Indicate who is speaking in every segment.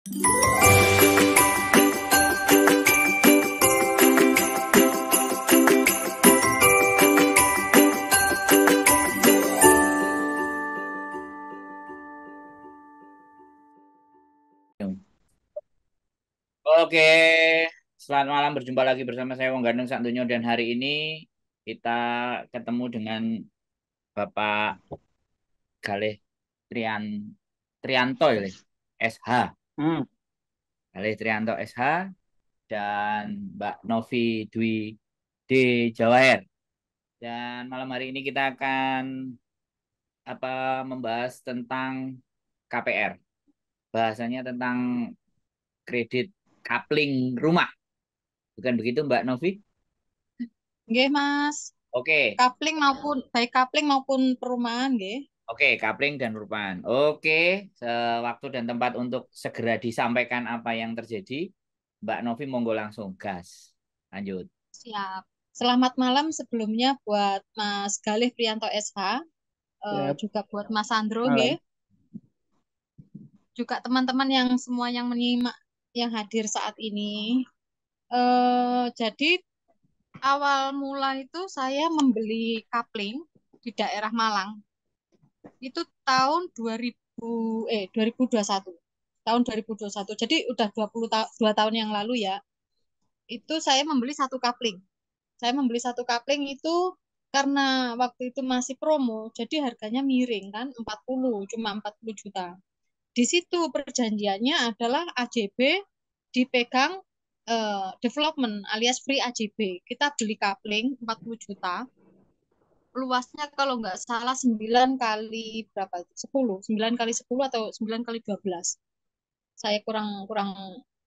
Speaker 1: Oke, selamat malam, berjumpa lagi bersama saya Wong Gandeng Santunyo, dan hari ini kita ketemu dengan Bapak Galih Trian Trianto ya, SH.
Speaker 2: Hmm.
Speaker 1: Galih Trianto SH dan Mbak Novi Dwi D Jawaher. Dan malam hari ini kita akan membahas tentang KPR. Bahasanya tentang kredit kapling rumah. Bukan begitu Mbak Novi?
Speaker 3: Nggih, Mas.
Speaker 1: Oke.
Speaker 3: Kapling maupun baik kapling maupun perumahan nggih.
Speaker 1: Oke, kapling dan rupan. Oke, waktu dan tempat untuk segera disampaikan apa yang terjadi. Mbak Novi, monggo langsung gas. Lanjut.
Speaker 3: Siap. Selamat malam sebelumnya buat Mas Galih Prianto SH,
Speaker 2: Ya,
Speaker 3: juga buat Mas Sandro nggih.
Speaker 2: malam.
Speaker 3: Juga teman-teman yang semua yang menyimak yang hadir saat ini. Jadi awal mula itu saya membeli kapling di daerah Malang. Itu tahun 2021. Tahun 2021. Jadi udah 22 tahun yang lalu ya. Itu saya membeli satu kapling. Saya membeli satu kapling itu karena waktu itu masih promo, jadi harganya miring kan, 40, cuma 40 juta. Di situ perjanjiannya adalah AJB dipegang development alias free AJB. Kita beli kapling 40 juta, luasnya kalau nggak salah 9 kali berapa itu? 10, 9 kali 10 atau 9 kali 12. Saya kurang kurang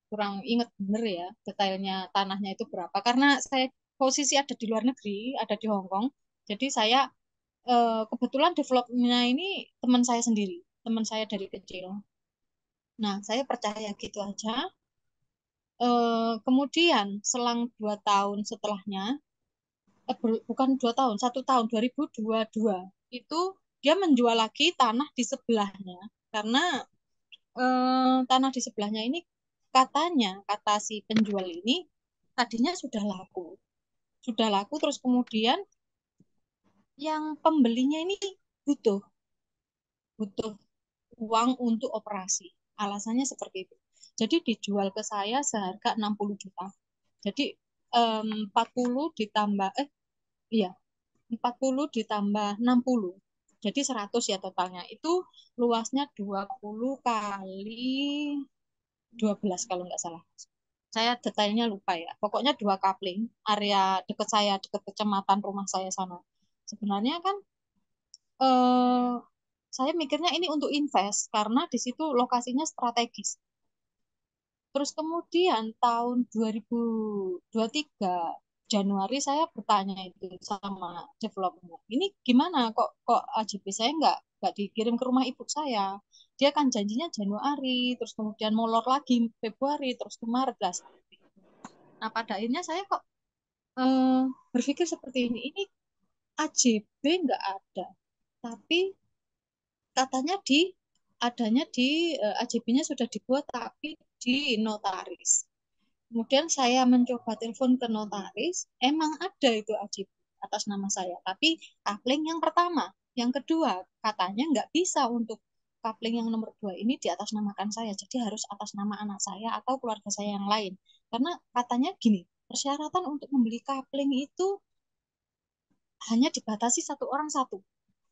Speaker 3: kurang ingat bener ya detailnya tanahnya itu berapa karena saya posisi ada di luar negeri, ada di Hong Kong. Jadi saya kebetulan developnya ini teman saya sendiri, teman saya dari kecil. Nah, saya percaya gitu aja. Kemudian selang 2 tahun setelahnya, bukan 2 tahun, 1 tahun 2022 itu dia menjual lagi tanah di sebelahnya karena tanah di sebelahnya ini katanya kata si penjual ini tadinya sudah laku terus kemudian yang pembelinya ini butuh butuh uang untuk operasi, alasannya seperti itu, jadi dijual ke saya seharga 60 juta. Jadi 40 ditambah iya 40 ditambah 60, jadi 100 ya totalnya. Itu luasnya 20 kali 12 kalau nggak salah. Saya detailnya lupa ya. Pokoknya 2 kapling, area dekat saya, dekat kecamatan rumah saya sana. Sebenarnya kan eh, saya mikirnya ini untuk invest karena di situ lokasinya strategis. Terus kemudian tahun 2023 Januari saya bertanya itu sama developernya. Ini gimana kok kok AJB saya nggak dikirim ke rumah ibu saya. Dia kan janjinya Januari, terus kemudian molor lagi Februari, terus ke Maret lah. Nah, pada akhirnya saya kok eh, berpikir seperti ini. Ini AJB nggak ada, tapi katanya adanya di AJB-nya sudah dibuat tapi di notaris. Kemudian saya mencoba telepon ke notaris, emang ada itu AJB atas nama saya, tapi kapling yang pertama, yang kedua katanya nggak bisa untuk kapling yang nomor 2 ini di atas namakan saya, jadi harus atas nama anak saya atau keluarga saya yang lain. Karena katanya gini, persyaratan untuk membeli kapling itu hanya dibatasi satu orang satu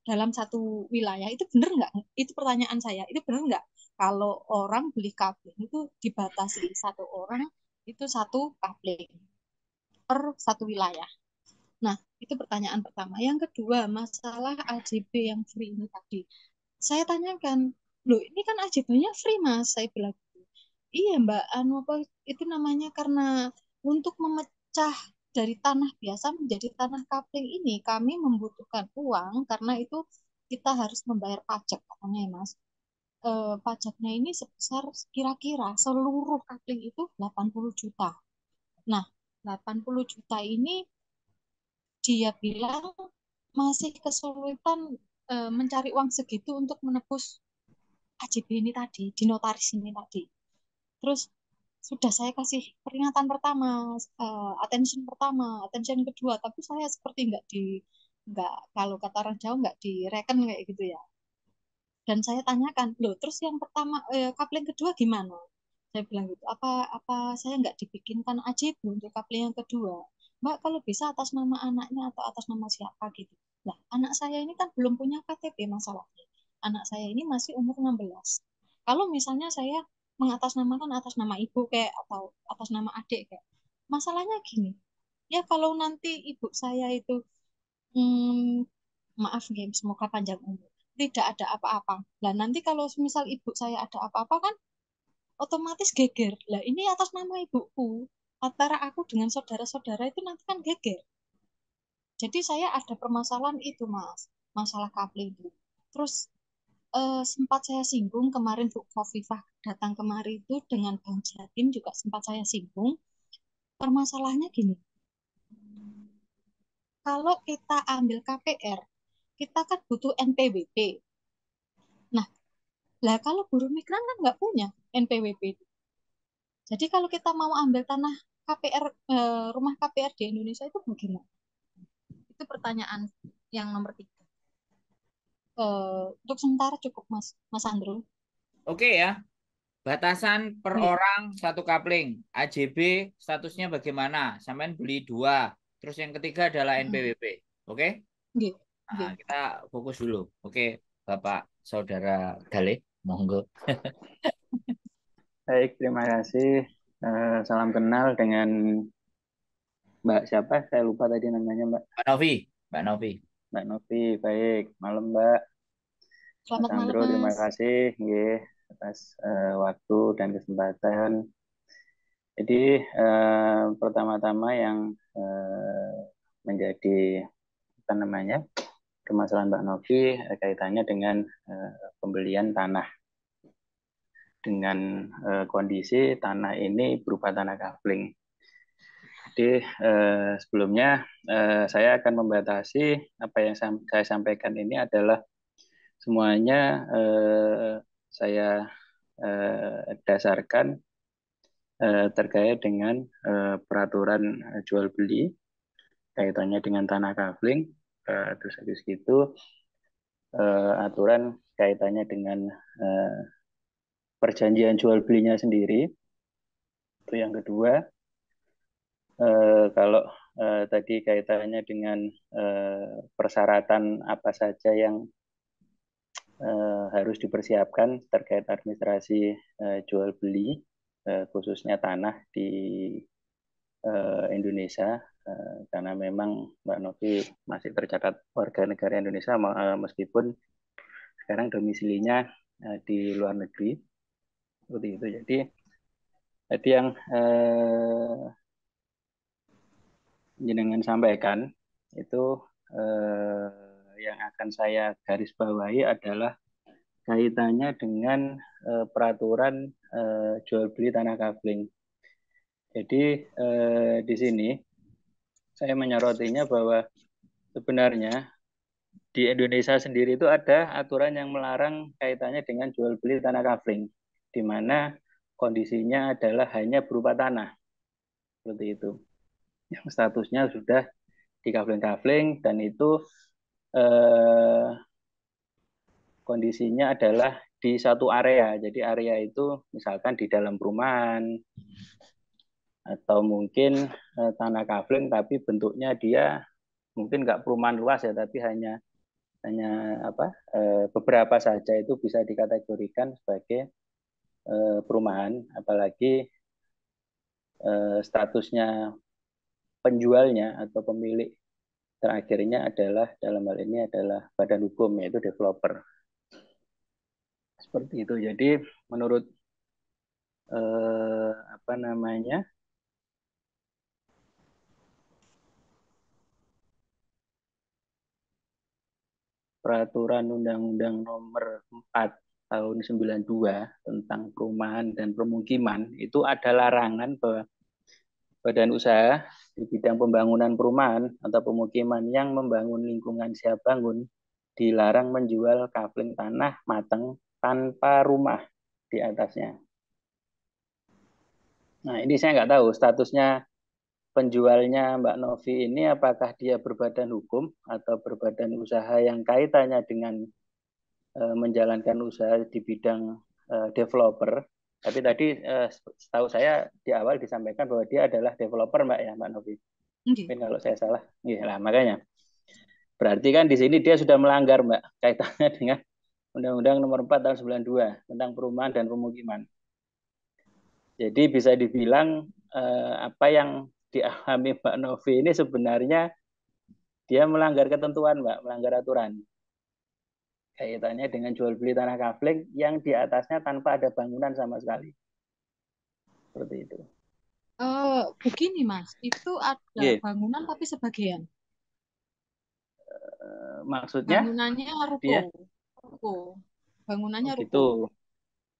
Speaker 3: dalam satu wilayah. Itu benar nggak? Itu pertanyaan saya. Itu benar nggak? Kalau orang beli kapling itu dibatasi satu orang itu satu kapling per satu wilayah. Nah, itu pertanyaan pertama. Yang kedua, masalah AJB yang free ini tadi. Saya tanyakan, loh ini kan AJB-nya free mas, saya bilang gitu. Iya mbak, anu apa itu namanya karena untuk memecah dari tanah biasa menjadi tanah kapling ini kami membutuhkan uang karena itu kita harus membayar pajak katanya ya mas. Pajaknya ini sebesar kira-kira seluruh kapling itu 80 juta. Nah, 80 juta ini dia bilang masih kesulitan mencari uang segitu untuk menebus AJB ini tadi, di notaris ini tadi. Terus sudah saya kasih peringatan pertama, attention pertama, attention kedua, tapi saya seperti nggak, kalau kata orang Jawa nggak direken kayak gitu ya. Dan saya tanyakan, loh, terus yang pertama, coupling kedua gimana? Saya bilang gitu, apa saya nggak dibikinkan AJB untuk coupling yang kedua? Mbak, kalau bisa atas nama anaknya atau atas nama siapa gitu. Nah, anak saya ini kan belum punya KTP masalahnya. Anak saya ini masih umur 16. Kalau misalnya saya mengatasnamakan atas nama ibu kayak atau atas nama adik kayak, masalahnya gini, ya kalau nanti ibu saya itu, hmm, maaf game, semoga panjang umur, tidak ada apa-apa. Nah, nanti kalau misal ibu saya ada apa-apa kan otomatis geger. Lah, ini atas nama ibuku. Antara aku dengan saudara-saudara itu nanti kan geger. Jadi saya ada permasalahan itu, Mas. Masalah coupling itu. Terus sempat saya singgung kemarin Bu Khofifah datang kemari itu dengan Bang Jatim juga sempat saya singgung. Permasalahannya gini, kalau kita ambil KPR, kita kan butuh NPWP. Nah, lah kalau buruh migran kan nggak punya NPWP. Jadi kalau kita mau ambil tanah KPR, rumah KPR di Indonesia itu bagaimana? Itu pertanyaan yang nomor tiga. Untuk sementara cukup Mas, Mas Andrew.
Speaker 1: Oke ya. Batasan per
Speaker 3: Nggih,
Speaker 1: orang satu kapling. AJB statusnya bagaimana? Sampean beli dua. Terus yang ketiga adalah
Speaker 3: mm,
Speaker 1: NPWP. Oke?
Speaker 3: nggih,
Speaker 1: Nah,
Speaker 3: nggih.
Speaker 1: kita fokus dulu. Oke, Bapak Saudara Galih, monggo.
Speaker 2: Baik, terima kasih. Salam kenal dengan Mbak siapa? Saya lupa tadi namanya Mbak.
Speaker 1: Mbak Novi, Mbak Novi.
Speaker 2: Mbak Novi. Baik, malam Mbak. Mas
Speaker 3: Selamat malam
Speaker 2: Andro, terima
Speaker 3: Mas.
Speaker 2: kasih nggih, atas waktu dan kesempatan. Jadi pertama-tama yang menjadi apa namanya permasalahan Mbak Novi kaitannya dengan pembelian tanah dengan kondisi tanah ini berupa tanah kapling. Jadi sebelumnya saya akan membatasi apa yang saya sampaikan ini adalah semuanya saya dasarkan terkait dengan peraturan jual beli kaitannya dengan tanah kafling, terus habis itu aturan kaitannya dengan perjanjian jual belinya sendiri. Itu yang kedua. Kalau tadi kaitannya dengan persyaratan apa saja yang harus dipersiapkan terkait administrasi jual beli, khususnya tanah di Indonesia, karena memang Mbak Novi masih tercatat warga negara Indonesia meskipun sekarang domisilinya di luar negeri, seperti itu. Jadi yang jenengan sampaikan itu yang akan saya garis bawahi adalah kaitannya dengan peraturan jual beli tanah kafling. Jadi di sini saya menyorotinya bahwa sebenarnya di Indonesia sendiri itu ada aturan yang melarang kaitannya dengan jual beli tanah kafling, di mana kondisinya adalah hanya berupa tanah, seperti itu. Yang statusnya sudah di kafling-kafling dan itu kondisinya adalah di satu area. Jadi area itu misalkan di dalam perumahan atau mungkin tanah kafling tapi bentuknya dia mungkin nggak perumahan luas ya, tapi hanya apa beberapa saja itu bisa dikategorikan sebagai perumahan, apalagi statusnya penjualnya atau pemilik terakhirnya adalah dalam hal ini adalah badan hukum yaitu developer. Seperti itu. Jadi menurut apa namanya peraturan Undang-Undang Nomor 4 tahun 92 tentang perumahan dan permukiman itu ada larangan bahwa badan usaha di bidang pembangunan perumahan atau pemukiman yang membangun lingkungan siap bangun dilarang menjual kafling tanah mateng tanpa rumah di atasnya. Nah, ini saya nggak tahu statusnya penjualnya Mbak Novi ini apakah dia berbadan hukum atau berbadan usaha yang kaitannya dengan menjalankan usaha di bidang developer. Tapi tadi setahu saya di awal disampaikan bahwa dia adalah developer, Mbak ya, Mbak Novi.
Speaker 3: Nggih.
Speaker 2: Mungkin kalau saya salah, ya lah makanya. Berarti kan di sini dia sudah melanggar, Mbak, kaitannya dengan Undang-Undang Nomor 4 Tahun 92 tentang perumahan dan pemukiman. Jadi bisa dibilang apa yang dialami Mbak Novi ini sebenarnya dia melanggar ketentuan, Mbak, melanggar aturan. Kaitannya dengan jual beli tanah kafling yang di atasnya tanpa ada bangunan sama sekali. Seperti itu.
Speaker 3: Begini Mas, itu ada
Speaker 2: Yeah.
Speaker 3: bangunan tapi sebagian.
Speaker 2: Maksudnya
Speaker 3: Bangunannya ruko.
Speaker 2: dia
Speaker 3: Bangunannya ruko.
Speaker 2: gitu.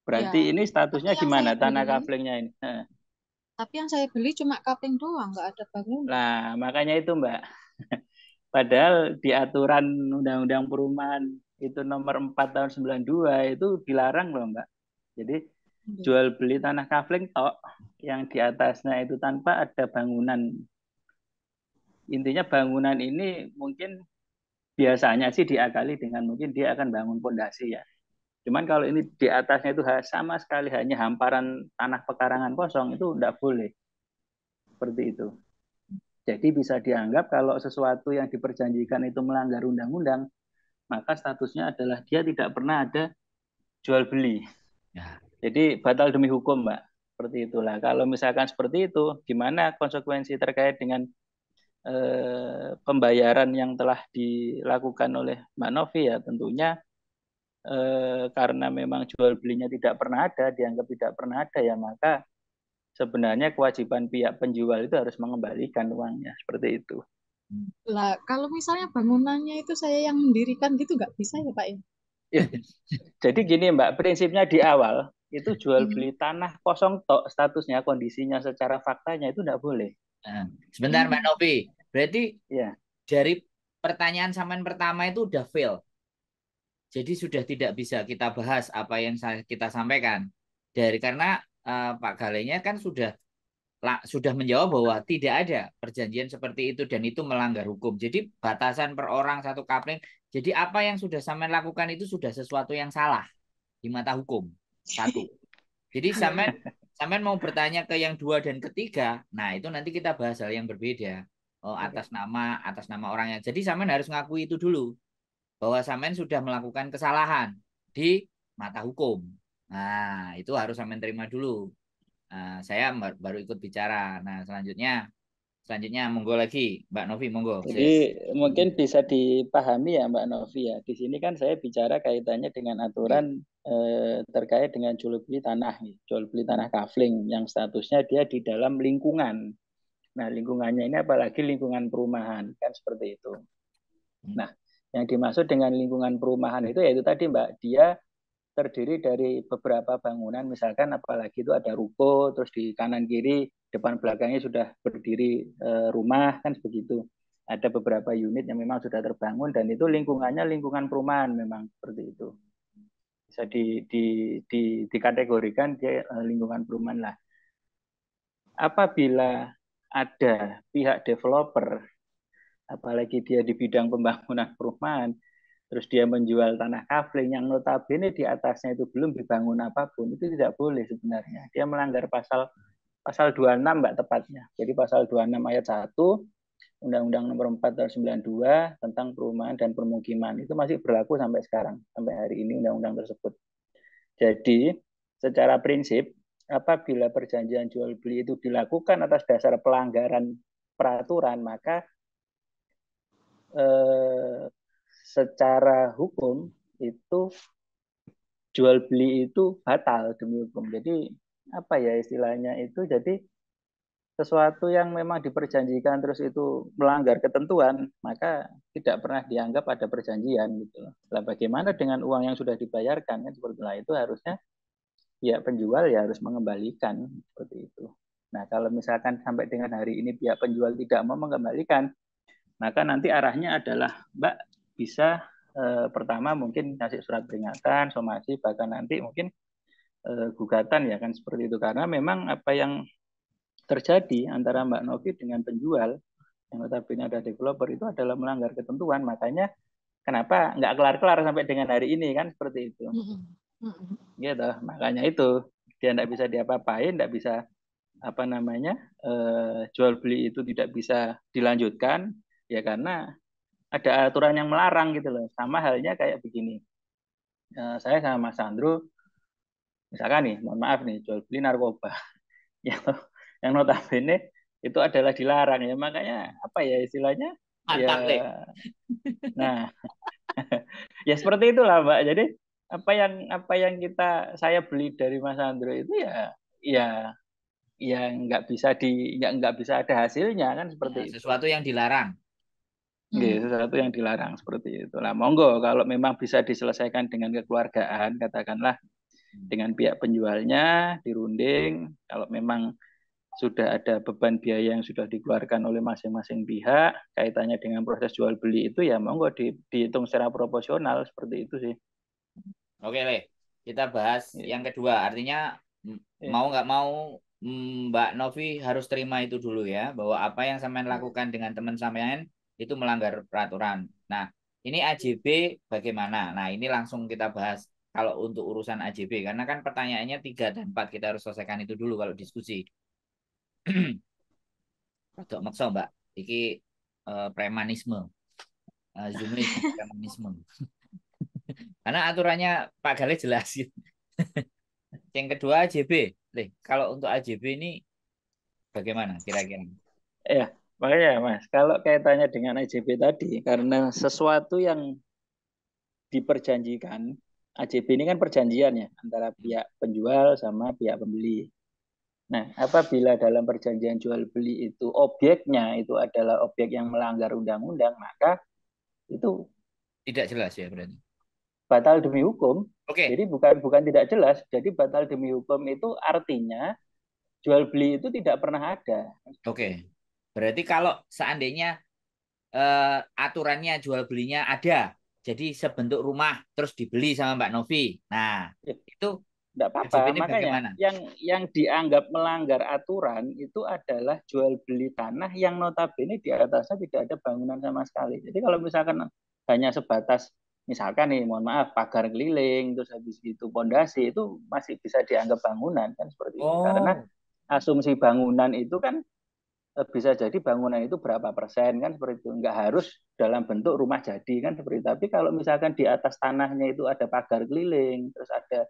Speaker 2: Berarti
Speaker 3: Ya.
Speaker 2: ini statusnya gimana tanah kaflingnya ini?
Speaker 3: Tapi yang saya beli cuma kapling doang, nggak ada bangunan.
Speaker 2: Nah, makanya itu Mbak. Padahal di aturan Undang-Undang Perumahan itu nomor 4 tahun 92 itu dilarang loh Mbak. Jadi jual beli tanah kafling tok yang di atasnya itu tanpa ada bangunan. Intinya bangunan ini mungkin biasanya sih diakali dengan mungkin dia akan bangun pondasi ya. Cuman kalau ini di atasnya itu sama sekali hanya hamparan tanah pekarangan kosong itu tidak boleh. Seperti itu. Jadi bisa dianggap kalau sesuatu yang diperjanjikan itu melanggar undang-undang, maka statusnya adalah dia tidak pernah ada jual beli. Ya. Jadi batal demi hukum, Mbak. Seperti itulah. Kalau misalkan seperti itu, gimana konsekuensi terkait dengan pembayaran yang telah dilakukan oleh Mbak Novi ya? Tentunya karena memang jual belinya tidak pernah ada, dianggap tidak pernah ada ya, maka sebenarnya kewajiban pihak penjual itu harus mengembalikan uangnya. Seperti itu.
Speaker 3: Lah, kalau misalnya bangunannya itu saya yang mendirikan gitu nggak bisa ya Pak ya?
Speaker 2: Ya, jadi gini Mbak, prinsipnya di awal itu jual beli tanah kosong tok statusnya, kondisinya secara faktanya itu tidak boleh.
Speaker 1: Nah, sebentar Mbak Novi, berarti
Speaker 2: ya.
Speaker 1: Dari pertanyaan sampean pertama itu udah fail. Jadi sudah tidak bisa kita bahas apa yang kita sampaikan. Karena Pak Galenya kan sudah menjawab bahwa tidak ada perjanjian seperti itu dan itu melanggar hukum. Jadi batasan per orang satu kapling. Jadi apa yang sudah sampean lakukan itu sudah sesuatu yang salah di mata hukum. Satu. Jadi sampean mau bertanya ke yang dua dan ketiga, nah itu nanti kita bahas hal yang berbeda. Oh, atas nama orangnya. Jadi sampean harus ngakui itu dulu bahwa sampean sudah melakukan kesalahan di mata hukum. Nah, itu harus sampean terima dulu. Nah, saya baru ikut bicara. Nah, selanjutnya monggo lagi Mbak Novi, monggo.
Speaker 2: Jadi mungkin bisa dipahami ya Mbak Novi ya. Di sini kan saya bicara kaitannya dengan aturan terkait dengan jual beli tanah, jual beli tanah kafling yang statusnya dia di dalam lingkungan. Nah, lingkungannya ini apalagi lingkungan perumahan kan seperti itu. Nah, yang dimaksud dengan lingkungan perumahan itu yaitu tadi Mbak, dia terdiri dari beberapa bangunan, misalkan apalagi itu ada ruko, terus di kanan kiri, depan belakangnya sudah berdiri rumah, kan begitu. Ada beberapa unit yang memang sudah terbangun dan itu lingkungannya lingkungan perumahan memang seperti itu. Bisa dikategorikan dia lingkungan perumahan lah. Apabila ada pihak developer, apalagi dia di bidang pembangunan perumahan, terus dia menjual tanah kafling yang notabene di atasnya itu belum dibangun apapun, itu tidak boleh sebenarnya. Dia melanggar pasal 26 Mbak tepatnya. Jadi pasal 26 ayat 1 Undang-Undang Nomor 4 tahun 92 tentang perumahan dan permukiman itu masih berlaku sampai sekarang, sampai hari ini undang-undang tersebut. Jadi secara prinsip apabila perjanjian jual beli itu dilakukan atas dasar pelanggaran peraturan, maka secara hukum itu jual beli itu batal demi hukum. Jadi apa ya istilahnya itu, jadi sesuatu yang memang diperjanjikan terus itu melanggar ketentuan, maka tidak pernah dianggap ada perjanjian gitu. Nah, bagaimana dengan uang yang sudah dibayarkan kan seperti itu, harusnya pihak penjual ya harus mengembalikan seperti itu. Nah, kalau misalkan sampai dengan hari ini pihak penjual tidak mau mengembalikan, maka nanti arahnya adalah Mbak bisa pertama mungkin kasih surat peringatan, somasi, bahkan nanti mungkin gugatan ya kan seperti itu, karena memang apa yang terjadi antara Mbak Novi dengan penjual yang notabene ada developer itu adalah melanggar ketentuan. Makanya kenapa nggak kelar-kelar sampai dengan hari ini kan seperti itu. Gitu. Makanya itu dia nggak bisa diapa-apain, nggak bisa apa namanya jual beli itu tidak bisa dilanjutkan ya karena ada aturan yang melarang gitu loh. Sama halnya kayak begini. Saya sama Mas Sandro misalkan nih, mohon maaf nih, jual beli narkoba yang notabene itu adalah dilarang ya. Makanya apa ya istilahnya? Ya,
Speaker 1: Mantap, Le.
Speaker 2: nah, ya seperti itulah Mbak. Jadi apa yang saya beli dari Mas Sandro itu ya nggak bisa ada hasilnya kan seperti
Speaker 1: Ya,
Speaker 2: itu.
Speaker 1: sesuatu yang dilarang.
Speaker 2: Sesuatu yang dilarang seperti itu. Lah monggo kalau memang bisa diselesaikan dengan kekeluargaan, katakanlah dengan pihak penjualnya dirunding. Kalau memang sudah ada beban biaya yang sudah dikeluarkan oleh masing-masing pihak kaitannya dengan proses jual beli itu ya monggo dihitung secara proporsional seperti itu sih.
Speaker 1: Oke, Le. Kita bahas
Speaker 2: Ya.
Speaker 1: yang kedua. Artinya mau nggak mau Mbak Novi harus terima itu dulu ya, bahwa apa yang sampean lakukan dengan teman sampean itu melanggar peraturan. Nah, ini AJB bagaimana? Nah, ini langsung kita bahas kalau untuk urusan AJB. Karena kan pertanyaannya 3 dan 4 kita harus selesaikan itu dulu kalau diskusi. Rodok maksa, Mbak. Iki premanisme. Zoom-nya premanisme. Karena aturannya Pak Gale jelasin. Yang kedua AJB. Lih, kalau untuk AJB ini bagaimana kira-kira?
Speaker 2: Ya, makanya Mas, kalau kaitannya dengan AJB tadi karena sesuatu yang diperjanjikan, AJB ini kan perjanjian ya antara pihak penjual sama pihak pembeli. Nah, apabila dalam perjanjian jual beli itu objeknya itu adalah objek yang melanggar undang-undang, maka itu
Speaker 1: Tidak jelas ya berarti.
Speaker 2: batal demi hukum.
Speaker 1: Oke,
Speaker 2: Jadi bukan tidak jelas. Jadi batal demi hukum itu artinya jual beli itu tidak pernah ada.
Speaker 1: oke. Berarti kalau seandainya aturannya jual belinya ada, jadi sebentuk rumah terus dibeli sama Mbak Novi. Nah,
Speaker 2: Ya,
Speaker 1: itu
Speaker 2: tidak
Speaker 1: AJB
Speaker 2: apa-apa.
Speaker 1: ini
Speaker 2: Makanya
Speaker 1: bagaimana?
Speaker 2: yang dianggap melanggar aturan itu adalah jual beli tanah yang notabene di atasnya tidak ada bangunan sama sekali. Jadi kalau misalkan hanya sebatas misalkan nih, mohon maaf, pagar keliling, terus habis itu pondasi itu masih bisa dianggap bangunan kan seperti itu. Karena
Speaker 1: Oh,
Speaker 2: asumsi bangunan itu kan bisa jadi bangunan itu berapa persen kan seperti itu. Nggak harus dalam bentuk rumah jadi kan seperti itu. Tapi kalau misalkan di atas tanahnya itu ada pagar keliling, terus ada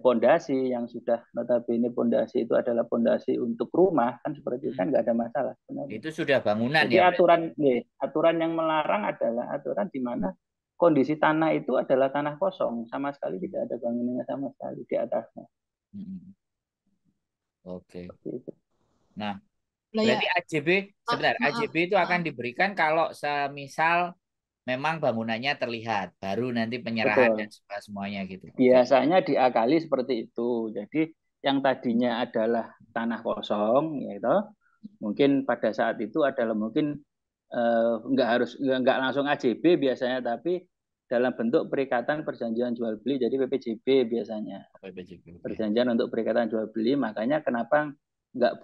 Speaker 2: pondasi yang sudah notabene pondasi itu adalah pondasi untuk rumah kan seperti itu kan nggak ada masalah sebenarnya.
Speaker 1: itu sudah bangunan
Speaker 2: Jadi
Speaker 1: ya berarti.
Speaker 2: aturan yang melarang adalah aturan di mana kondisi tanah itu adalah tanah kosong sama sekali tidak ada bangunannya sama sekali di atasnya.
Speaker 1: Hmm, oke.
Speaker 2: Seperti itu.
Speaker 1: Nah,
Speaker 3: Lah ya,
Speaker 1: berarti AJB, sebentar,
Speaker 3: maaf,
Speaker 1: AJB itu akan diberikan kalau semisal memang bangunannya terlihat, baru nanti penyerahan dan
Speaker 2: Betul.
Speaker 1: semuanya gitu. Oke.
Speaker 2: Biasanya diakali seperti itu. Jadi yang tadinya adalah tanah kosong, yaitu mungkin pada saat itu adalah mungkin nggak langsung AJB biasanya, tapi dalam bentuk perikatan perjanjian jual beli, jadi PPJB biasanya
Speaker 1: Oke, PJB, oke.
Speaker 2: perjanjian untuk perikatan jual beli. Makanya kenapa nggak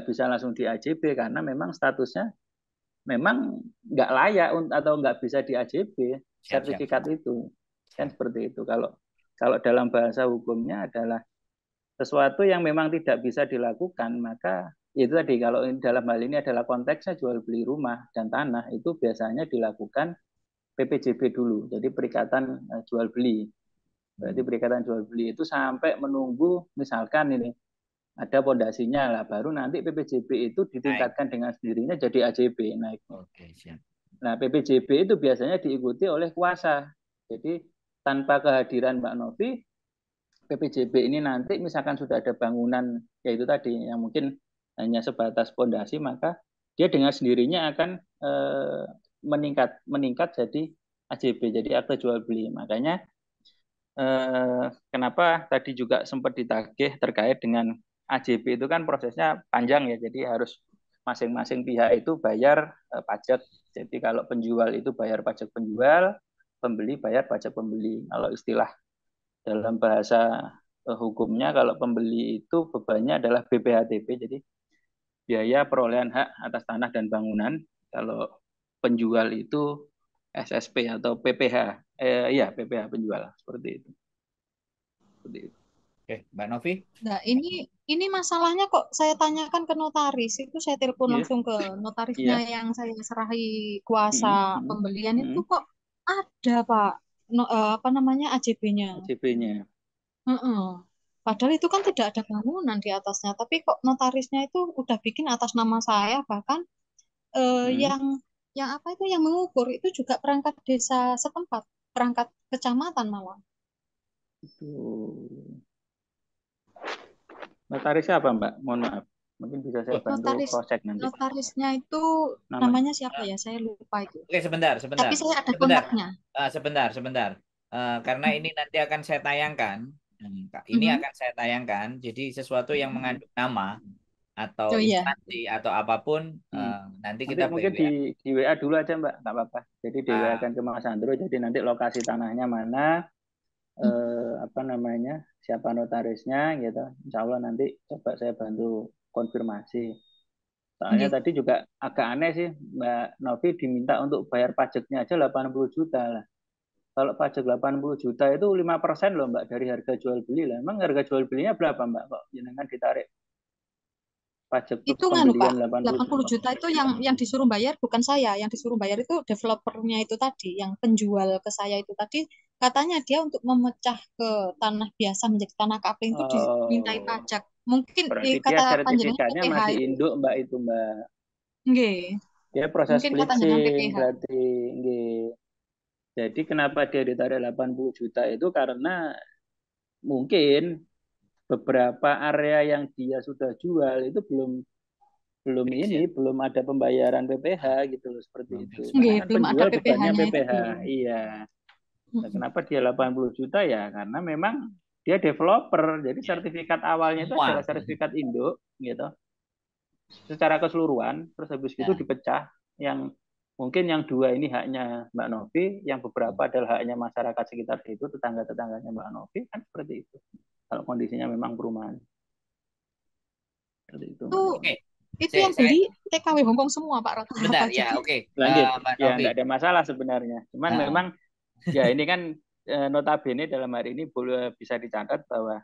Speaker 2: bisa langsung di AJB karena memang statusnya memang nggak layak atau nggak bisa di AJB
Speaker 1: Siap, siap,
Speaker 2: sertifikat
Speaker 1: siap.
Speaker 2: itu kan
Speaker 1: Siap.
Speaker 2: seperti itu. Kalau kalau dalam bahasa hukumnya adalah sesuatu yang memang tidak bisa dilakukan, maka itu tadi kalau dalam hal ini adalah konteksnya jual beli rumah dan tanah itu biasanya dilakukan PPJB dulu, jadi perikatan jual beli. Berarti
Speaker 1: Hmm.
Speaker 2: perikatan jual beli itu sampai menunggu misalkan ini ada pondasinya lah, baru nanti PPJB itu
Speaker 1: Baik.
Speaker 2: ditingkatkan dengan sendirinya jadi AJB naiknya.
Speaker 1: Oke, siap.
Speaker 2: Nah, PPJB itu biasanya diikuti oleh kuasa. Jadi tanpa kehadiran Mbak Novi, PPJB ini nanti misalkan sudah ada bangunan yaitu tadi yang mungkin hanya sebatas pondasi, maka dia dengan sendirinya akan meningkat jadi AJB, jadi akte jual beli. Makanya kenapa tadi juga sempat ditagih terkait dengan AJB itu kan prosesnya panjang ya, jadi harus masing-masing pihak itu bayar pajak. Jadi kalau penjual itu bayar pajak penjual, pembeli bayar pajak pembeli. Kalau istilah dalam bahasa hukumnya kalau pembeli itu bebannya adalah BPHTB, jadi biaya perolehan hak atas tanah dan bangunan. Kalau penjual itu SSP atau PPH, iya PPH penjual seperti itu. Seperti itu.
Speaker 1: Oke, Mbak Novi.
Speaker 3: Nah, ini masalahnya kok saya tanyakan ke notaris. Itu saya telepon
Speaker 2: Iya,
Speaker 3: langsung ke notarisnya
Speaker 2: iya.
Speaker 3: yang saya serahi kuasa pembelian itu kok ada, Pak. Apa namanya AJB-nya.
Speaker 2: AJB-nya.
Speaker 3: Heeh. Padahal itu kan tidak ada bangunan di atasnya, tapi kok notarisnya itu udah bikin atas nama saya, bahkan
Speaker 2: Hmm.
Speaker 3: yang apa itu yang mengukur itu juga perangkat desa setempat, perangkat kecamatan malah.
Speaker 2: Itu notarisnya apa, Mbak? Mohon maaf. Mungkin bisa saya
Speaker 1: Oh,
Speaker 2: bantu
Speaker 3: Notaris
Speaker 2: cross check nanti.
Speaker 3: notarisnya itu
Speaker 2: Nama.
Speaker 3: namanya siapa
Speaker 1: eh,
Speaker 3: ya? Saya lupa itu.
Speaker 1: Oke, sebentar,
Speaker 3: Tapi
Speaker 1: sebentar,
Speaker 3: saya ada
Speaker 1: sebentar,
Speaker 3: kontaknya.
Speaker 1: sebentar. Karena ini nanti akan saya tayangkan. Ini
Speaker 3: Mhm.
Speaker 1: akan saya tayangkan. Jadi sesuatu yang mengandung nama atau
Speaker 3: Oh iya.
Speaker 1: instansi atau apapun,
Speaker 2: Hmm.
Speaker 1: nanti
Speaker 2: Nanti
Speaker 1: kita by
Speaker 2: mungkin
Speaker 1: WA.
Speaker 2: di WA dulu aja, Mbak, nggak apa-apa. Jadi di WA
Speaker 1: Ah,
Speaker 2: kan ke Mas Andro, jadi nanti lokasi tanahnya mana,
Speaker 3: Mhm.
Speaker 2: apa namanya, siapa notarisnya, gitu. Insya Allah nanti coba saya bantu konfirmasi. Soalnya
Speaker 3: Nggih.
Speaker 2: tadi juga agak aneh sih, Mbak Novi diminta untuk bayar pajaknya aja 80 juta lah. Kalau pajak 80 juta itu 5% loh, Mbak, dari harga jual beli lah. Emang harga jual belinya berapa, Mbak? Kok jenengan ditarik pajak
Speaker 3: Itu nganu Pak,
Speaker 2: pembelian 80
Speaker 3: 80
Speaker 2: juta?
Speaker 3: juta itu yang disuruh bayar bukan saya, yang disuruh bayar itu developernya itu tadi, yang penjual ke saya itu tadi, katanya dia untuk memecah ke tanah biasa menjadi tanah kapling itu dimintai
Speaker 2: Oh,
Speaker 3: pajak. Mungkin
Speaker 2: berarti dia
Speaker 3: kata panjenengan
Speaker 2: sertifikatnya
Speaker 3: PPH
Speaker 2: masih
Speaker 3: itu,
Speaker 2: induk, Mbak, itu, Mbak.
Speaker 3: nggih,
Speaker 2: Dia proses
Speaker 3: mungkin kata jenengan
Speaker 2: bleaching
Speaker 3: PPH.
Speaker 2: berarti. Nggih. Jadi kenapa dia ditarik 80 juta itu karena mungkin beberapa area yang dia sudah jual itu belum belum
Speaker 1: fix
Speaker 2: ini
Speaker 1: ya.
Speaker 2: belum ada pembayaran PPH gitu loh, seperti
Speaker 1: Belum
Speaker 2: itu.
Speaker 1: fix
Speaker 2: Karena
Speaker 3: Nggih,
Speaker 1: benar.
Speaker 2: kan
Speaker 3: belum ada
Speaker 2: penjual bebannya
Speaker 3: PPH-nya itu
Speaker 2: PPH.
Speaker 3: belum.
Speaker 2: Iya. Nah,
Speaker 3: Mm-mm.
Speaker 2: kenapa dia 80 juta ya? Karena memang dia developer. Jadi
Speaker 1: Ya,
Speaker 2: sertifikat awalnya itu adalah
Speaker 1: semua.
Speaker 2: sertifikat induk gitu. Secara keseluruhan, terus habis itu
Speaker 1: Ya.
Speaker 2: dipecah. Yang mungkin yang dua ini haknya Mbak Novi, yang beberapa adalah haknya masyarakat sekitar itu, tetangga-tetangganya Mbak Novi, kan seperti itu. Kalau kondisinya memang perumahan. Seperti itu,
Speaker 3: Itu
Speaker 2: Mbak
Speaker 1: Oke,
Speaker 2: Novi.
Speaker 3: yang
Speaker 1: saya
Speaker 3: beli TKW Hongkong semua Pak rata-rata
Speaker 1: sebentar ya.
Speaker 3: pajaknya.
Speaker 1: Oke,
Speaker 2: Lanjut.
Speaker 1: Mbak
Speaker 2: Ya,
Speaker 1: Novi.
Speaker 2: tidak ada masalah sebenarnya. Cuman
Speaker 1: Ah,
Speaker 2: memang ya ini kan notabene dalam hari ini boleh bisa dicatat bahwa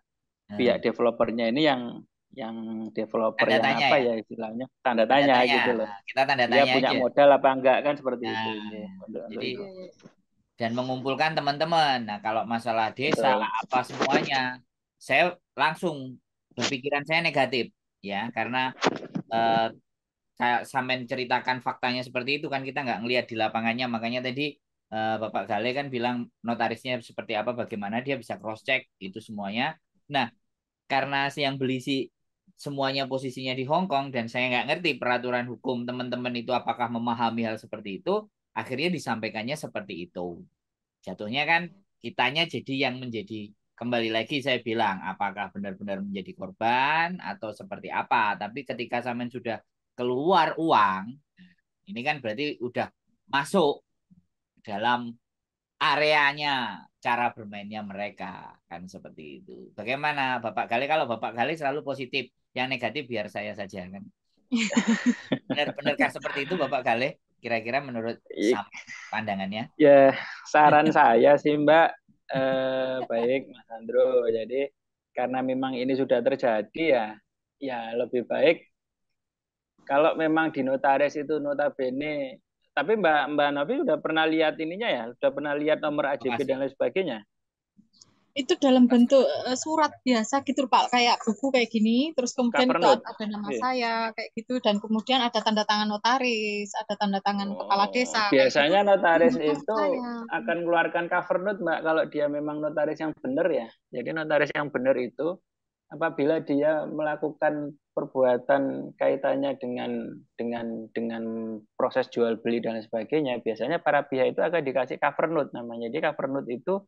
Speaker 2: pihak
Speaker 1: ah.
Speaker 2: developernya ini yang developer
Speaker 1: Tanda
Speaker 2: yang
Speaker 1: tanya
Speaker 2: apa
Speaker 1: ya.
Speaker 2: ya istilahnya tanda
Speaker 1: Tanda
Speaker 2: tanya
Speaker 1: tanya.
Speaker 2: gitu loh.
Speaker 1: Nah, kita tanda
Speaker 2: Dia
Speaker 1: tanya
Speaker 2: punya
Speaker 1: aja.
Speaker 2: modal apa enggak kan seperti itu.
Speaker 1: Nah,
Speaker 2: Ini untuk
Speaker 1: jadi
Speaker 2: itu.
Speaker 3: Iya, iya.
Speaker 1: dan mengumpulkan teman-teman. Nah, kalau masalah desa
Speaker 2: Betul.
Speaker 1: apa semuanya, saya langsung saya negatif ya, karena eh, kayak sampean ceritakan faktanya seperti itu kan kita nggak ngelihat di lapangannya, makanya tadi Bapak Gale kan bilang notarisnya seperti apa, bagaimana dia bisa cross check itu semuanya. Nah, karena si yang beli si semuanya posisinya di Hong Kong dan saya nggak ngerti peraturan hukum teman-teman itu apakah memahami hal seperti itu, akhirnya disampaikannya seperti itu. Jatuhnya kan kitanya jadi yang menjadi, kembali lagi saya bilang apakah benar-benar menjadi korban atau seperti apa. Tapi ketika sampean sudah keluar uang, ini kan berarti udah masuk dalam areanya cara bermainnya mereka, kan seperti itu. Bagaimana Bapak Gali? Kalau Bapak Gali selalu positif, yang negatif biar saya saja kan. Benar-benarkah seperti itu Bapak Gali? Kira-kira menurut pandangannya?
Speaker 2: Ya, saran saya sih Mbak, baik Mas Andro. Jadi karena memang ini sudah terjadi ya, ya lebih baik kalau memang di notaris itu notabene. Tapi Mbak Mbak Novi udah pernah lihat ininya ya, udah pernah lihat nomor AJB
Speaker 1: Makasih.
Speaker 2: dan lain sebagainya.
Speaker 3: Itu dalam
Speaker 1: Makasih.
Speaker 3: bentuk surat biasa gitu Pak, kayak buku kayak gini, terus kemudian
Speaker 2: Cover
Speaker 3: itu
Speaker 2: note.
Speaker 3: ada nama
Speaker 2: Iya.
Speaker 3: saya kayak gitu, dan kemudian ada tanda tangan notaris, ada tanda tangan kepala
Speaker 2: Oh,
Speaker 3: desa kayak gitu.
Speaker 2: biasanya
Speaker 3: Itu
Speaker 2: notaris
Speaker 3: bukan
Speaker 2: itu
Speaker 3: saya.
Speaker 2: akan mengeluarkan cover note, Mbak, kalau dia memang notaris yang benar ya. Jadi notaris yang benar itu apabila dia melakukan perbuatan kaitannya dengan proses jual beli dan sebagainya, biasanya para pihak itu akan dikasih cover note namanya. Jadi cover note itu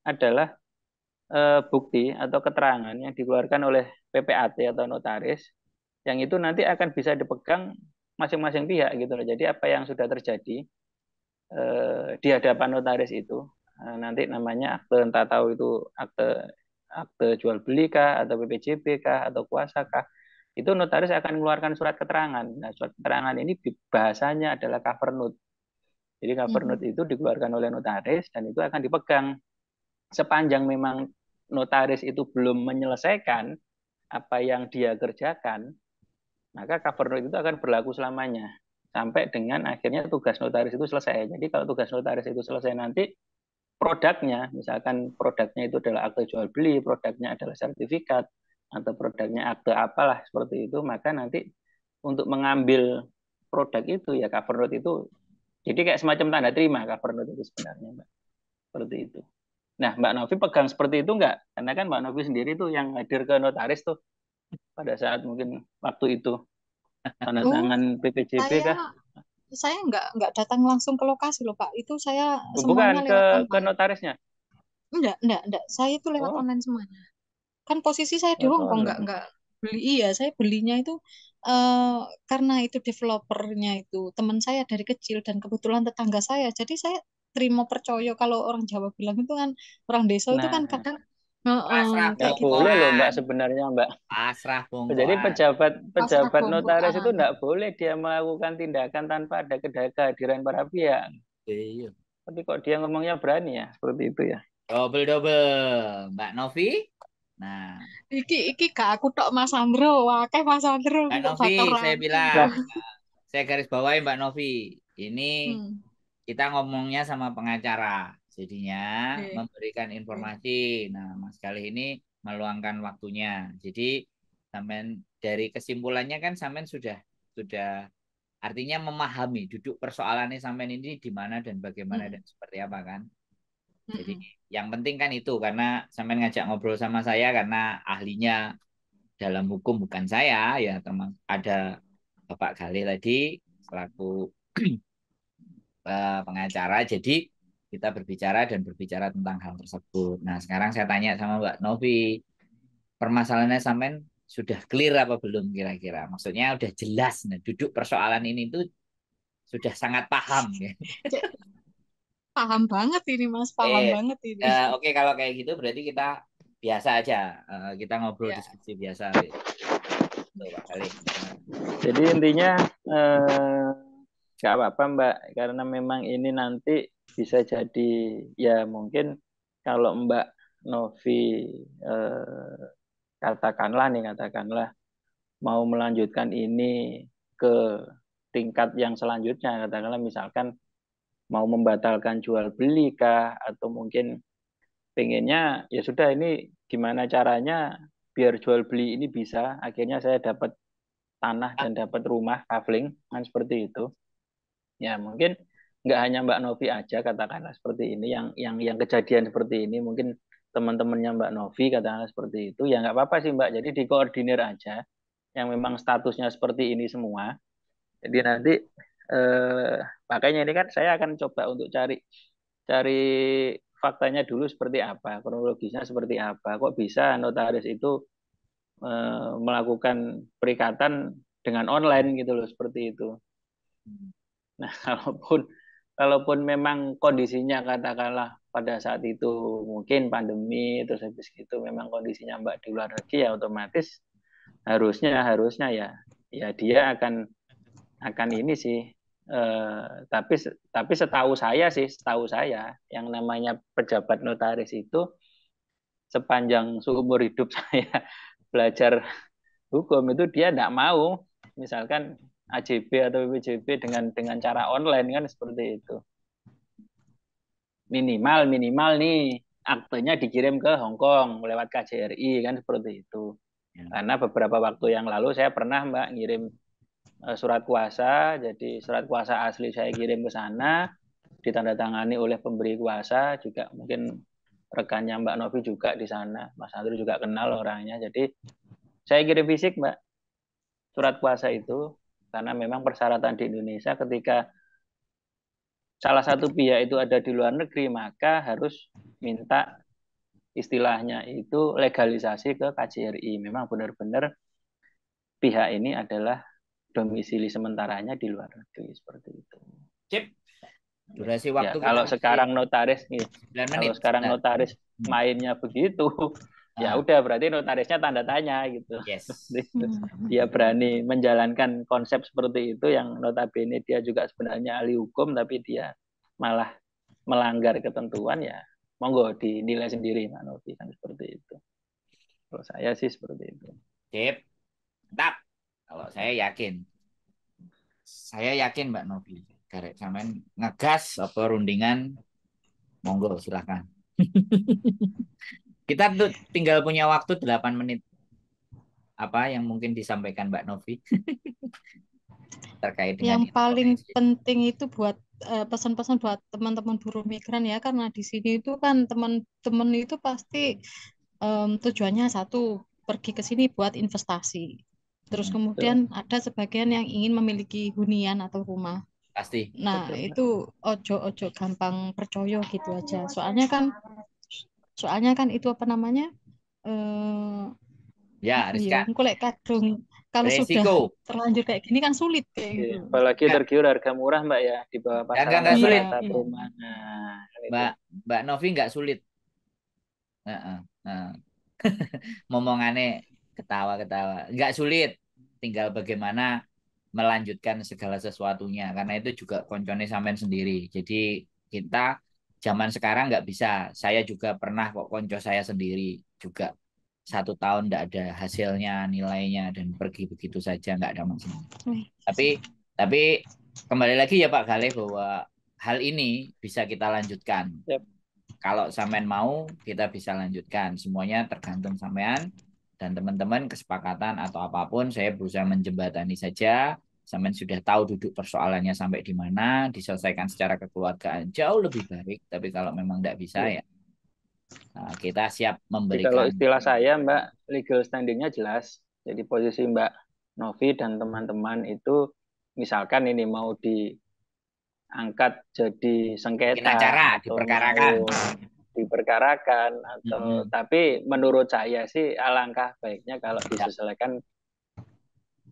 Speaker 2: adalah bukti atau keterangan yang dikeluarkan oleh PPAT atau notaris yang itu nanti akan bisa dipegang masing-masing pihak gitu loh. Jadi apa yang sudah terjadi di hadapan notaris itu nanti namanya akte, entah tahu itu akte akte jual beli kah, atau PPJB kah, atau kuasa kah, itu notaris akan mengeluarkan surat keterangan. Nah, surat keterangan ini bahasanya adalah cover note. Jadi cover note itu dikeluarkan oleh notaris dan itu akan dipegang sepanjang memang notaris itu belum menyelesaikan apa yang dia kerjakan, maka cover note itu akan berlaku selamanya sampai dengan akhirnya tugas notaris itu selesai. Jadi kalau tugas notaris itu selesai nanti, produknya, misalkan produknya itu adalah akte jual beli, produknya adalah sertifikat, atau produknya akte apalah seperti itu, maka nanti untuk mengambil produk itu ya cover note itu, jadi kayak semacam tanda terima cover note itu sebenarnya, Mbak. Seperti itu. Nah, Mbak Novi pegang seperti itu enggak? Karena kan Mbak Novi sendiri tuh yang hadir ke notaris tuh pada saat mungkin waktu itu tanda
Speaker 3: Oh,
Speaker 2: tangan PPJB kah?
Speaker 3: saya nggak datang langsung ke lokasi loh Pak. Itu saya
Speaker 2: Bukan
Speaker 3: semuanya
Speaker 2: ke
Speaker 3: lewat online.
Speaker 2: notarisnya.
Speaker 3: Enggak. Saya itu lewat
Speaker 2: Oh,
Speaker 3: online semuanya. Kan posisi saya di
Speaker 2: lewat
Speaker 3: Hong Kong,
Speaker 2: online.
Speaker 3: nggak beli. Iya, saya belinya itu eh karena itu developernya itu teman saya dari kecil dan kebetulan tetangga saya. Jadi saya terima percaya kalau orang Jawa bilang itu kan orang desa itu kan
Speaker 2: Nah,
Speaker 3: kadang
Speaker 1: Pasrah
Speaker 2: nggak
Speaker 3: kayak gitu.
Speaker 2: boleh loh Mbak
Speaker 1: bongkoan.
Speaker 2: sebenarnya Mbak.
Speaker 1: Pasrah
Speaker 2: Jadi
Speaker 1: bongkoan.
Speaker 2: pejabat
Speaker 3: Pasrah
Speaker 2: pejabat notaris itu
Speaker 3: bongkoan.
Speaker 2: nggak boleh dia melakukan tindakan tanpa ada kehadiran para pihak.
Speaker 1: Iya.
Speaker 2: Tapi kok dia ngomongnya berani ya seperti itu ya.
Speaker 1: Double-double. Mbak Novi. Nah,
Speaker 3: Iki gak aku tok Mas Andro, akeh Mas Andro
Speaker 1: Mbak
Speaker 3: kok
Speaker 1: Novi, saya
Speaker 3: baperan gitu.
Speaker 1: bilang,
Speaker 2: Nah,
Speaker 1: saya garis bawahi Mbak Novi. Ini
Speaker 3: Hmm.
Speaker 1: kita ngomongnya sama pengacara. Jadinya
Speaker 3: Oke.
Speaker 1: memberikan
Speaker 3: Oke.
Speaker 1: informasi. Nah, Mas Galih ini meluangkan waktunya. Jadi, sampean dari kesimpulannya kan sampean sudah artinya memahami duduk persoalannya sampean ini di mana dan bagaimana
Speaker 3: Hmm.
Speaker 1: dan seperti apa kan. Jadi
Speaker 3: Hmm.
Speaker 1: yang penting kan itu karena sampean ngajak ngobrol sama saya karena ahlinya dalam hukum bukan saya ya teman ada Bapak Galih tadi selaku pengacara jadi kita berbicara dan berbicara tentang hal tersebut. Nah, sekarang saya tanya sama Mbak Novi, permasalahannya sampean sudah clear apa belum kira-kira? Maksudnya udah jelas nih duduk persoalan ini tuh sudah sangat paham ya.
Speaker 3: Cek, paham banget ini Mas, paham
Speaker 1: Eh,
Speaker 3: banget ini.
Speaker 1: oke kalau kayak gitu berarti kita biasa aja. Kita ngobrol
Speaker 3: Ya.
Speaker 1: diskusi biasa. Tuh, Pak Galih.
Speaker 2: jadi intinya nggak apa-apa Mbak, karena memang ini nanti bisa jadi ya mungkin kalau Mbak Novi katakanlah mau melanjutkan ini ke tingkat yang selanjutnya, katakanlah misalkan mau membatalkan jual beli kah, atau mungkin pengennya ya sudah ini gimana caranya biar jual beli ini bisa akhirnya saya dapat tanah dan dapat rumah kafling kan seperti itu. Ya mungkin nggak hanya Mbak Novi aja katakanlah seperti ini yang kejadian seperti ini, mungkin teman-temannya Mbak Novi katakanlah seperti itu, ya nggak apa-apa sih Mbak, jadi dikoordinir aja yang memang statusnya seperti ini semua. Jadi nanti eh, makanya ini kan saya akan coba untuk cari cari faktanya dulu seperti apa, kronologisnya seperti apa, kok bisa notaris itu melakukan perikatan dengan online gitu loh, seperti itu. Nah, kalaupun memang kondisinya katakanlah pada saat itu mungkin pandemi terus habis gitu memang kondisinya Mbak di luar negeri, ya otomatis harusnya ya dia akan ini sih, tapi setahu saya yang namanya pejabat notaris itu sepanjang seumur hidup saya belajar hukum itu dia tidak mau misalkan AJB atau BPJB dengan cara online kan seperti itu. Minimal nih aktenya dikirim ke Hong Kong lewat KJRI kan seperti itu.
Speaker 1: Ya.
Speaker 2: Karena beberapa waktu yang lalu saya pernah Mbak ngirim surat kuasa, jadi surat kuasa asli saya kirim ke sana, ditandatangani oleh pemberi kuasa, juga mungkin rekannya Mbak Novi juga di sana, Mas Andri juga kenal orangnya, jadi saya kirim fisik Mbak surat kuasa itu, karena memang persyaratan di Indonesia ketika salah satu pihak itu ada di luar negeri, maka harus minta istilahnya itu legalisasi ke KJRI. Memang benar-benar pihak ini adalah domisili sementaranya di luar negeri seperti itu.
Speaker 1: Sip. Durasi
Speaker 2: Ya,
Speaker 1: waktu kita
Speaker 2: kalau
Speaker 1: masih
Speaker 2: sekarang notaris nih,
Speaker 1: 9
Speaker 2: kalau
Speaker 1: menit.
Speaker 2: sekarang
Speaker 1: Nah,
Speaker 2: notaris mainnya begitu, ya
Speaker 1: Ah,
Speaker 2: udah berarti notarisnya tanda tanya gitu.
Speaker 1: yes.
Speaker 2: Dia berani menjalankan konsep seperti itu yang notabene dia juga sebenarnya ahli hukum tapi dia malah melanggar ketentuan, ya monggo dinilai sendiri Pak Novi, kan seperti itu. Kalau saya sih seperti itu.
Speaker 1: Sip. Mantap. Kalau saya yakin Mbak Novi. Karek sampean ngegas apa rundingan, monggo silahkan. Kita tuh tinggal punya waktu 8 menit. Apa yang mungkin disampaikan Mbak Novi terkait dengan
Speaker 3: Yang paling
Speaker 1: informasi.
Speaker 3: penting itu buat pesan-pesan buat teman-teman buruh migran ya, karena di sini itu kan teman-teman itu pasti tujuannya satu, pergi ke sini buat investasi. Terus
Speaker 1: Mm,
Speaker 2: Betul,
Speaker 3: kemudian ada sebagian yang ingin memiliki hunian atau rumah.
Speaker 1: pasti.
Speaker 3: Nah,
Speaker 2: betul.
Speaker 3: itu ojo-ojo gampang percaya gitu aja. Soalnya kan itu apa namanya? Eh
Speaker 1: Ya,
Speaker 3: apa ya?
Speaker 1: riskan.
Speaker 3: Engko lek kadung kalau sudah
Speaker 1: Resiko.
Speaker 3: terlanjur kayak gini kan sulit kayak
Speaker 2: Oke.
Speaker 3: gitu.
Speaker 2: Apalagi
Speaker 1: Enggak,
Speaker 2: tergiur harga murah Mbak ya, di bawah pasaran
Speaker 1: enggak
Speaker 3: Iya,
Speaker 1: sulit.
Speaker 2: rata-rata
Speaker 3: iya.
Speaker 2: perumahan. Nah, kan itu.
Speaker 1: Mbak Mbak Novi nggak sulit. Heeh, heeh. Ngomongannya ketawa-ketawa. Nggak sulit. Tinggal bagaimana melanjutkan segala sesuatunya. Karena itu juga koncone sampean sendiri. Jadi kita zaman sekarang nggak bisa. Saya juga pernah kok konco saya sendiri juga 1 tahun nggak ada hasilnya, nilainya, dan pergi begitu saja nggak ada masalah.
Speaker 3: Wih,
Speaker 1: Tapi kembali lagi ya Pak Galih bahwa hal ini bisa kita lanjutkan.
Speaker 2: Yap.
Speaker 1: Kalau sampean mau, kita bisa lanjutkan. Semuanya tergantung sampean dan teman-teman kesepakatan atau apapun. Saya berusaha menjembatani saja. Sampean sudah tahu duduk persoalannya sampai di mana, diselesaikan secara kekeluargaan jauh lebih baik. Tapi kalau memang tidak bisa
Speaker 2: Iya.
Speaker 1: ya, kita siap
Speaker 2: Jadi kalau
Speaker 1: memberikan.
Speaker 2: istilah saya Mbak, legal standingnya jelas. Jadi posisi Mbak Novi dan teman-teman itu misalkan ini mau diangkat jadi
Speaker 1: Bikin
Speaker 2: sengketa
Speaker 1: acara,
Speaker 2: atau
Speaker 1: diperkarakan.
Speaker 2: mau diperkarakan atau
Speaker 1: Mm-mm.
Speaker 2: tapi menurut saya sih alangkah baiknya kalau
Speaker 1: Ya,
Speaker 2: diselesaikan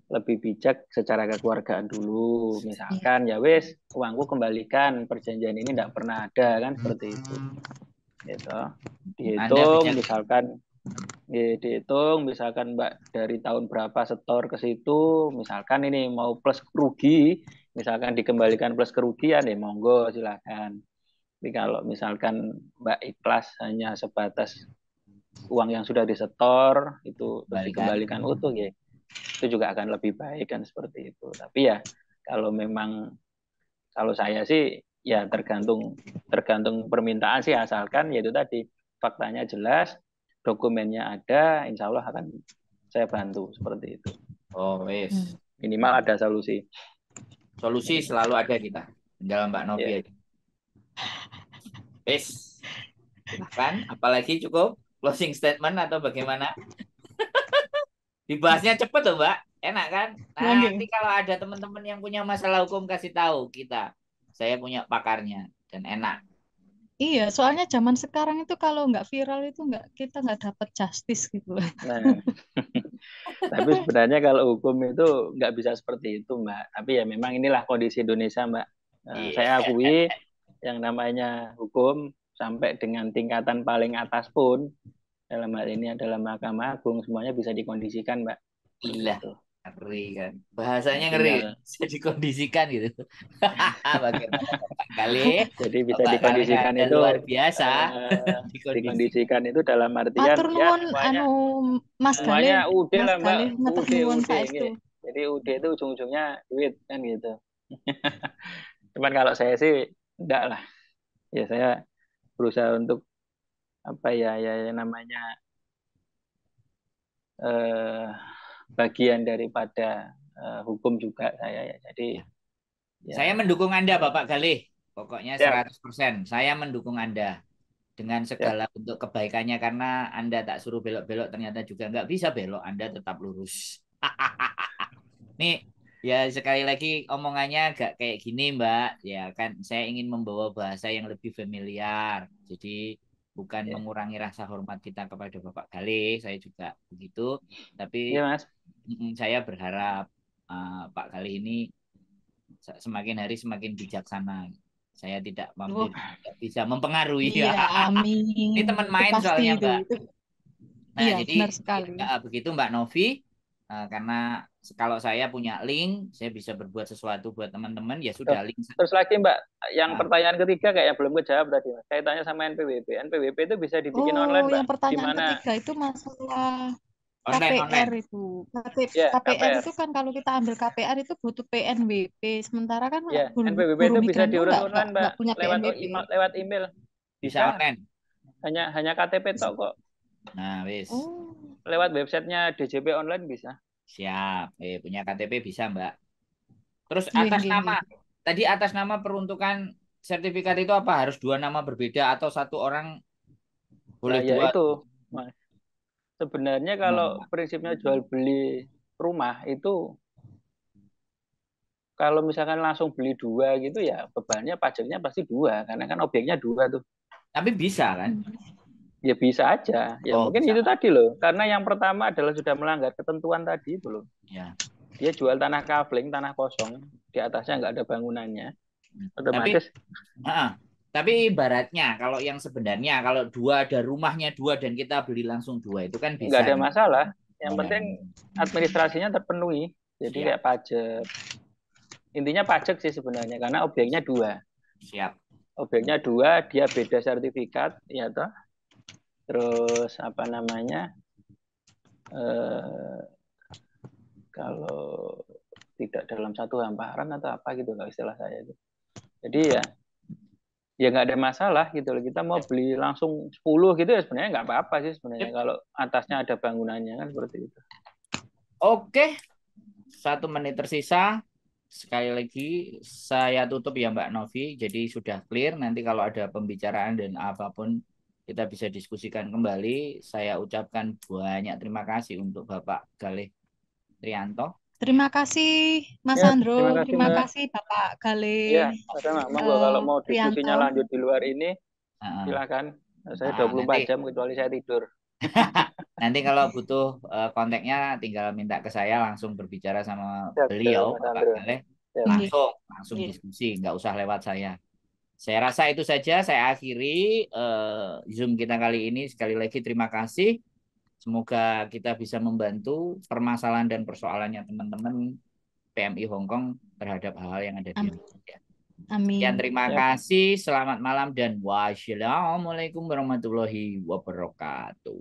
Speaker 2: lebih bijak secara kekeluargaan dulu.
Speaker 3: iya.
Speaker 2: Misalkan ya wes uangku kembalikan, perjanjian ini tidak pernah ada kan seperti itu. Gitu.
Speaker 1: Anda
Speaker 2: Dihitung
Speaker 1: bijak.
Speaker 2: misalkan dihitung misalkan Mbak dari tahun berapa setor ke situ, misalkan ini mau plus rugi, misalkan dikembalikan plus kerugian ya monggo silakan. Tapi kalau misalkan Mbak ikhlas hanya sebatas uang yang sudah disetor itu terus
Speaker 1: Kembalikan.
Speaker 2: dikembalikan utuh ya, itu juga akan lebih baik kan seperti itu. Tapi ya kalau memang kalau saya sih ya tergantung tergantung permintaan sih, asalkan yaitu tadi faktanya jelas, dokumennya ada, insya Allah akan saya bantu seperti itu.
Speaker 1: Oh,
Speaker 3: Hmm.
Speaker 1: wes.
Speaker 2: Minimal ada solusi.
Speaker 1: Solusi
Speaker 2: Minimal.
Speaker 1: selalu ada kita. Tinggal Mbak Novi
Speaker 2: Ya.
Speaker 1: aja. Wes. Silahkan. Apalagi cukup closing statement atau bagaimana? Dibahasnya cepet loh, Mbak. Enak kan? Nanti
Speaker 3: Oke.
Speaker 1: kalau ada teman-teman yang punya masalah hukum kasih tahu kita. Saya punya pakarnya dan enak.
Speaker 3: Iya, soalnya zaman sekarang itu kalau nggak viral itu kita nggak dapat justice gitu.
Speaker 2: Nah, tapi sebenarnya kalau hukum itu nggak bisa seperti itu, Mbak. Tapi ya memang inilah kondisi Indonesia, Mbak. Saya
Speaker 1: Iya.
Speaker 2: akui yang namanya hukum sampai dengan tingkatan paling atas pun dalam hal ini adalah Mahkamah Agung semuanya bisa dikondisikan, Mbak. Seperti
Speaker 1: Iya.
Speaker 2: itu.
Speaker 1: Ngeri kan.
Speaker 2: Nah,
Speaker 1: Bahasanya ngeri.
Speaker 2: tinggal
Speaker 1: Bisa dikondisikan gitu. Bagaimana Bapak Kali?
Speaker 2: jadi bisa
Speaker 1: Bapak Kali
Speaker 2: dikondisikan
Speaker 1: ada
Speaker 2: itu
Speaker 1: luar biasa. Dikondisikan.
Speaker 2: dikondisikan itu dalam artian
Speaker 3: Matur
Speaker 2: ya
Speaker 3: nuwun
Speaker 2: semuanya
Speaker 3: anu Mas
Speaker 2: semuanya
Speaker 3: Galih,
Speaker 2: udah
Speaker 3: Mas
Speaker 2: lah Mbak,
Speaker 3: Galih matur nuwun
Speaker 2: udah
Speaker 3: saestu.
Speaker 2: gitu. Jadi udah itu ujung-ujungnya duit kan gitu. Cuman kalau saya sih enggak lah. Ya saya berusaha untuk apa ya namanya eh, bagian daripada hukum juga saya ya. Jadi
Speaker 1: Ya.
Speaker 2: ya
Speaker 1: Saya mendukung Anda, Bapak Galih. Pokoknya
Speaker 2: siap
Speaker 1: 100%. Saya mendukung Anda dengan
Speaker 2: siap.
Speaker 1: segala bentuk kebaikannya karena Anda tak suruh belok-belok ternyata juga nggak bisa belok. Anda tetap lurus. Nih, ya sekali lagi omongannya agak kayak gini, Mbak. Ya kan saya ingin membawa bahasa yang lebih familiar. Jadi bukan
Speaker 2: Ya,
Speaker 1: mengurangi rasa hormat kita kepada Bapak Galih, saya juga begitu. Tapi
Speaker 2: ya Mas.
Speaker 1: saya berharap Pak Galih ini semakin hari semakin bijaksana. Saya
Speaker 3: Oh,
Speaker 1: tidak bisa mempengaruhi ya.
Speaker 3: iya, amin.
Speaker 1: Ini teman
Speaker 3: Itu
Speaker 1: main
Speaker 3: pasti
Speaker 1: soalnya,
Speaker 3: itu.
Speaker 1: Mbak.
Speaker 3: Itu
Speaker 1: Nah,
Speaker 3: Iya,
Speaker 1: jadi
Speaker 3: benar sekali.
Speaker 1: begitu Mbak Novi. Karena kalau saya punya link, saya bisa berbuat sesuatu buat teman-teman, ya
Speaker 2: Tuh.
Speaker 1: sudah link.
Speaker 2: Terus lagi Mbak, yang
Speaker 1: Ah,
Speaker 2: pertanyaan ketiga kayak yang belum kejawab tadi Mas. Kaitannya sama NPWP. NPWP itu bisa dibikin
Speaker 3: Oh,
Speaker 2: online Mbak.
Speaker 3: yang
Speaker 2: Di
Speaker 3: pertanyaan
Speaker 2: mana?
Speaker 3: ketiga itu masalah
Speaker 1: online,
Speaker 3: KPR
Speaker 1: online.
Speaker 3: itu.
Speaker 2: Ya,
Speaker 3: KPR
Speaker 2: KPR.
Speaker 3: itu kan kalau kita ambil KPR itu butuh PNBP. Sementara kan
Speaker 2: Ya,
Speaker 3: guru,
Speaker 2: NPWP
Speaker 3: guru
Speaker 2: itu bisa
Speaker 3: migran tuh
Speaker 2: diurus online Mbak.
Speaker 3: nggak punya
Speaker 2: Lewat
Speaker 3: PNBP.
Speaker 2: lewat email.
Speaker 1: Bisa
Speaker 2: Bisa.
Speaker 1: online.
Speaker 2: Hanya KTP tok kok.
Speaker 1: Nah, wis.
Speaker 3: Oh,
Speaker 2: Lewat websitenya DJP online bisa.
Speaker 1: Siap. Punya KTP bisa, Mbak. Terus
Speaker 3: nggih,
Speaker 1: atas
Speaker 3: nggih,
Speaker 1: nama.
Speaker 3: nggih.
Speaker 1: Tadi atas nama peruntukan sertifikat itu apa? Harus dua nama berbeda atau satu orang
Speaker 2: Nah,
Speaker 1: boleh
Speaker 2: ya
Speaker 1: dua?
Speaker 2: itu, Mas. Sebenarnya kalau
Speaker 1: Nah,
Speaker 2: prinsipnya jual beli rumah itu kalau misalkan langsung beli dua gitu ya bebannya pajaknya pasti dua karena kan objeknya dua tuh.
Speaker 1: tapi bisa kan?
Speaker 3: Hmm.
Speaker 2: Ya bisa aja. Ya
Speaker 1: Oh,
Speaker 2: mungkin
Speaker 1: bisa.
Speaker 2: itu tadi loh. Karena yang pertama adalah sudah melanggar ketentuan tadi itu loh.
Speaker 1: Ya.
Speaker 2: Dia jual tanah kafling, tanah kosong, di atasnya nggak ada bangunannya.
Speaker 1: Tapi
Speaker 2: Otomatis
Speaker 1: tapi ibaratnya kalau yang sebenarnya kalau dua ada rumahnya dua dan kita beli langsung dua itu kan
Speaker 2: nggak
Speaker 1: bisa.
Speaker 2: ada masalah.
Speaker 1: Oh,
Speaker 2: Yang
Speaker 1: enggak.
Speaker 2: penting administrasinya terpenuhi. Jadi
Speaker 1: Siap,
Speaker 2: kayak pajak. Intinya pajak sih sebenarnya karena objeknya dua.
Speaker 1: siap.
Speaker 2: Objeknya dua, dia beda sertifikat, ya toh. Terus apa namanya? Eh, kalau tidak dalam satu hamparan atau apa gitu kalau istilah saya itu. Jadi ya nggak ada masalah gitu loh. Kita mau beli langsung 10 gitu ya sebenarnya nggak apa-apa sih sebenarnya
Speaker 1: Sip.
Speaker 2: kalau atasnya ada bangunannya kan seperti itu.
Speaker 1: Oke, 1 menit tersisa. Sekali lagi saya tutup ya Mbak Novi. Jadi sudah clear. Nanti kalau ada pembicaraan dan apapun kita bisa diskusikan kembali. Saya ucapkan banyak terima kasih untuk Bapak Galih Trianto.
Speaker 3: Terima kasih Mas
Speaker 2: Ya, terima
Speaker 3: Andro,
Speaker 2: kasih
Speaker 3: terima
Speaker 2: Mbak.
Speaker 3: kasih Bapak
Speaker 2: Ya,
Speaker 3: Galih
Speaker 2: sama. Monggo kalau mau diskusinya
Speaker 3: Prianto.
Speaker 2: lanjut di luar ini
Speaker 1: Nah,
Speaker 2: silakan. Saya
Speaker 1: nanti
Speaker 2: 24 jam kecuali saya tidur.
Speaker 1: nanti kalau butuh kontaknya tinggal minta ke saya langsung berbicara sama
Speaker 2: Siap,
Speaker 1: beliau
Speaker 2: Mas
Speaker 1: Bapak
Speaker 2: Andro.
Speaker 1: Galih.
Speaker 2: Siap.
Speaker 3: Nggih,
Speaker 1: Langsung
Speaker 3: nggih.
Speaker 1: diskusi, nggak usah lewat saya. Saya rasa itu saja. Saya akhiri Zoom kita kali ini. Sekali lagi terima kasih. Semoga kita bisa membantu permasalahan dan persoalannya teman-teman PMI Hong Kong terhadap hal-hal yang ada di
Speaker 3: Amin.
Speaker 1: Indonesia. Sekian,
Speaker 3: Amin.
Speaker 1: terima
Speaker 2: Siap.
Speaker 1: kasih. Selamat malam dan wassalamualaikum warahmatullahi wabarakatuh.